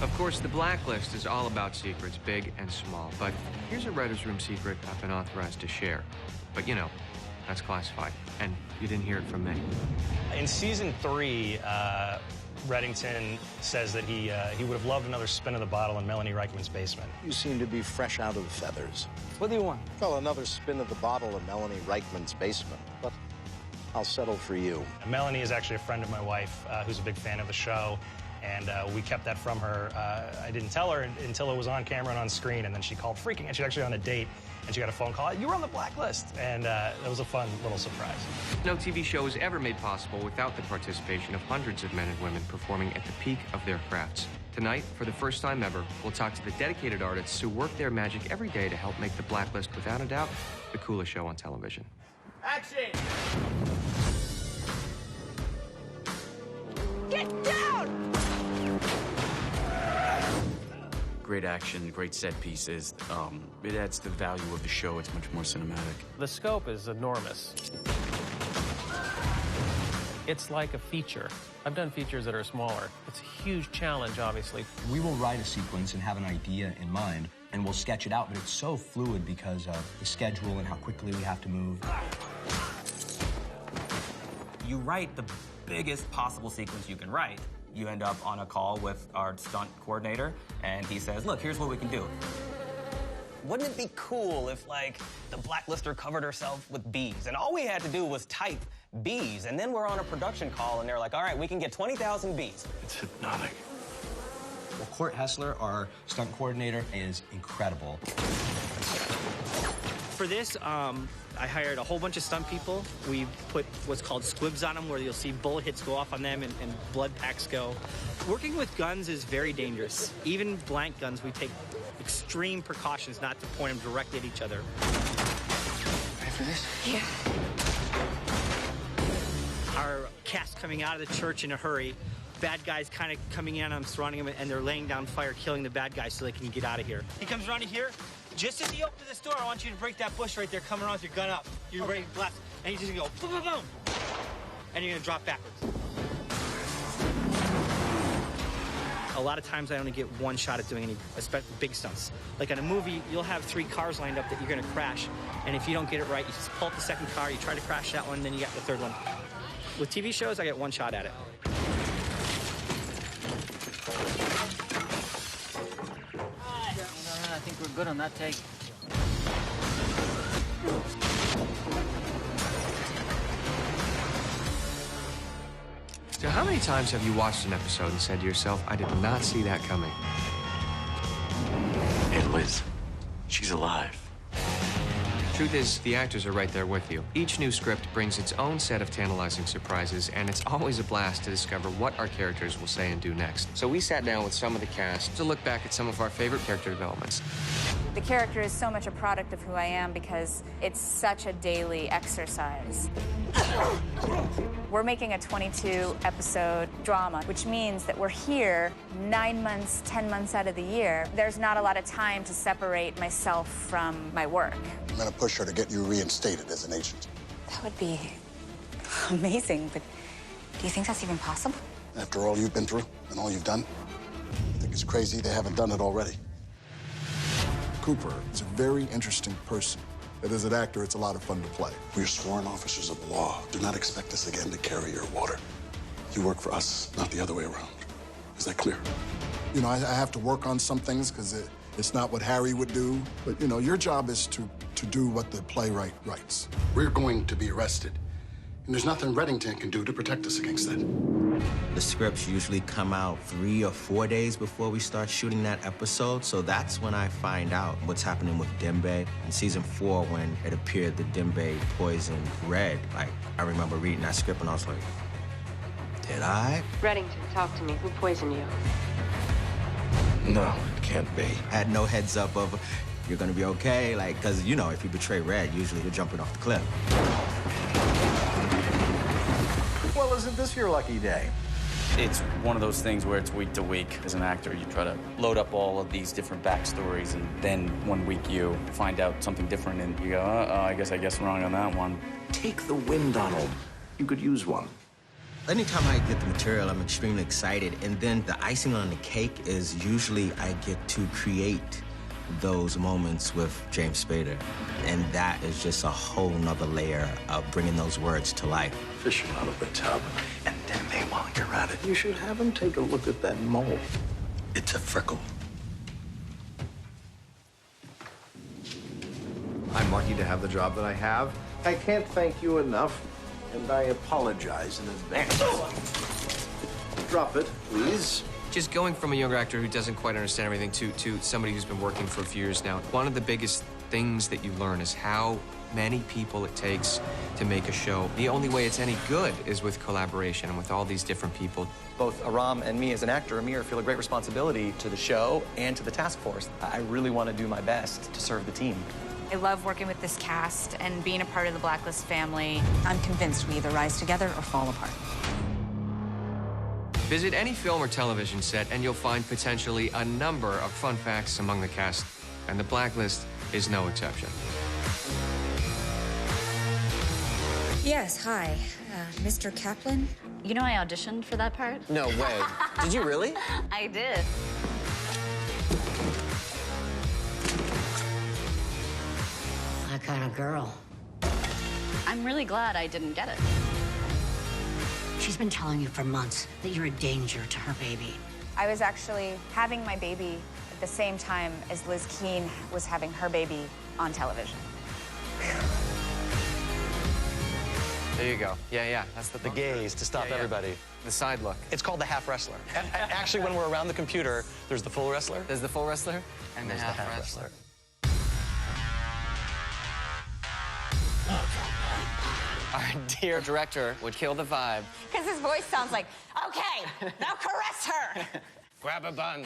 Of course, The Blacklist is all about secrets, big and small. But here's a writer's room secret I've been authorized to share. But you know, that's classified. And you didn't hear it from me. In season 3, Reddington says that he would have loved another spin of the bottle in Melanie Reichman's basement. You seem to be fresh out of the feathers. What do you want? Well, another spin of the bottle in Melanie Reichman's basement. But I'll settle for you. Melanie is actually a friend of my wife who's a big fan of the show. And we kept that from her. I didn't tell her until it was on camera and on screen, and then she called freaking, and she's actually on a date, and she got a phone call. You were on the Blacklist, and that was a fun little surprise. No TV show is ever made possible without the participation of hundreds of men and women performing at the peak of their crafts. Tonight, for the first time ever, we'll talk to the dedicated artists who work their magic every day to help make the Blacklist, without a doubt, the coolest show on television. Action! Get down! Great action, great set pieces. It adds to the value of the show. It's much more cinematic. The scope is enormous. It's like a feature. I've done features that are smaller. It's a huge challenge, obviously. We will write a sequence and have an idea in mind, and we'll sketch it out, but it's so fluid because of the schedule and how quickly we have to move. You write the biggest possible sequence you can write. You end up on a call with our stunt coordinator, and he says, look, here's what we can do. Wouldn't it be cool if, like, the Blacklister covered herself with bees, and all we had to do was type bees, and then we're on a production call, and they're like, all right, we can get 20,000 bees. It's hypnotic. Well, Court Hessler, our stunt coordinator, is incredible. For this, I hired a whole bunch of stunt people. We put what's called squibs on them, where you'll see bullet hits go off on them and blood packs go. Working with guns is very dangerous. Even blank guns, we take extreme precautions not to point them directly at each other. Ready for this? Yeah. Our cast coming out of the church in a hurry, bad guys kind of coming in, I'm surrounding them, and they're laying down fire, killing the bad guys so they can get out of here. He comes around here. Just as he opens this door, I want you to break that bush right there, coming around with your gun up. You're ready to blast, and he's just gonna go boom, boom, boom, and you're gonna drop backwards. A lot of times I only get one shot at doing any, especially big stunts. Like in a movie, you'll have 3 cars lined up that you're gonna crash, and if you don't get it right, you just pull up the second car, you try to crash that one, then you got the third one. With TV shows, I get one shot at it. I think we're good on that take. So how many times have you watched an episode and said to yourself, I did not see that coming? Hey, Liz, she's alive. Truth is, the actors are right there with you. Each new script brings its own set of tantalizing surprises, and it's always a blast to discover what our characters will say and do next. So we sat down with some of the cast to look back at some of our favorite character developments. The character is so much a product of who I am because it's such a daily exercise. We're making a 22-episode drama, which means that we're here 9 months, 10 months out of the year. There's not a lot of time to separate myself from my work. I'm gonna push her to get you reinstated as an agent. That would be amazing, but do you think that's even possible? After all you've been through and all you've done, I think it's crazy they haven't done it already. Cooper is a very interesting person. And as an actor, it's a lot of fun to play. We're sworn officers of the law. Do not expect us again to carry your water. You work for us, not the other way around. Is that clear? You know, I have to work on some things because it's not what Harry would do. But, you know, your job is to do what the playwright writes. We're going to be arrested. And there's nothing Reddington can do to protect us against that. The scripts usually come out 3 or 4 days before we start shooting that episode, so that's when I find out what's happening with Dembe. In season 4, when it appeared that Dembe poisoned Red, like, I remember reading that script and I was like, did I? Reddington, talk to me. Who poisoned you? No, it can't be. I had no heads up of, you're gonna be okay, like, because, you know, if you betray Red, usually you're jumping off the cliff. Well, isn't this your lucky day? It's one of those things where it's week to week. As an actor, you try to load up all of these different backstories, and then one week you find out something different, and you go, I guess wrong on that one. Take the win, Donald. You could use one. Anytime I get the material, I'm extremely excited. And then the icing on the cake is usually I get to create those moments with James Spader. And that is just a whole nother layer of bringing those words to life. Fish him out of the tub. And then while you're at it, you should have him take a look at that mole. It's a freckle. I'm lucky to have the job that I have. I can't thank you enough, and I apologize in advance. Drop it, please. Just going from a younger actor who doesn't quite understand everything to somebody who's been working for a few years now, one of the biggest things that you learn is how many people it takes to make a show. The only way it's any good is with collaboration and with all these different people. Both Aram and me as an actor, Amir, feel a great responsibility to the show and to the task force. I really want to do my best to serve the team. I love working with this cast and being a part of the Blacklist family. I'm convinced we either rise together or fall apart. Visit any film or television set and you'll find potentially a number of fun facts among the cast, and The Blacklist is no exception. Yes, hi. Mr. Kaplan? You know I auditioned for that part? No way. Did you really? I did. That kind of girl. I'm really glad I didn't get it. She's been telling you for months that you're a danger to her baby. I was actually having my baby at the same time as Liz Keane was having her baby on television. There you go. Yeah, that's the gaze to stop everybody. The side look. It's called the half wrestler. Actually, when we're around the computer, there's the full wrestler. There's the full wrestler and there's the half wrestler. Our dear director would kill the vibe. Because his voice sounds like, okay, now caress her. Grab a bun.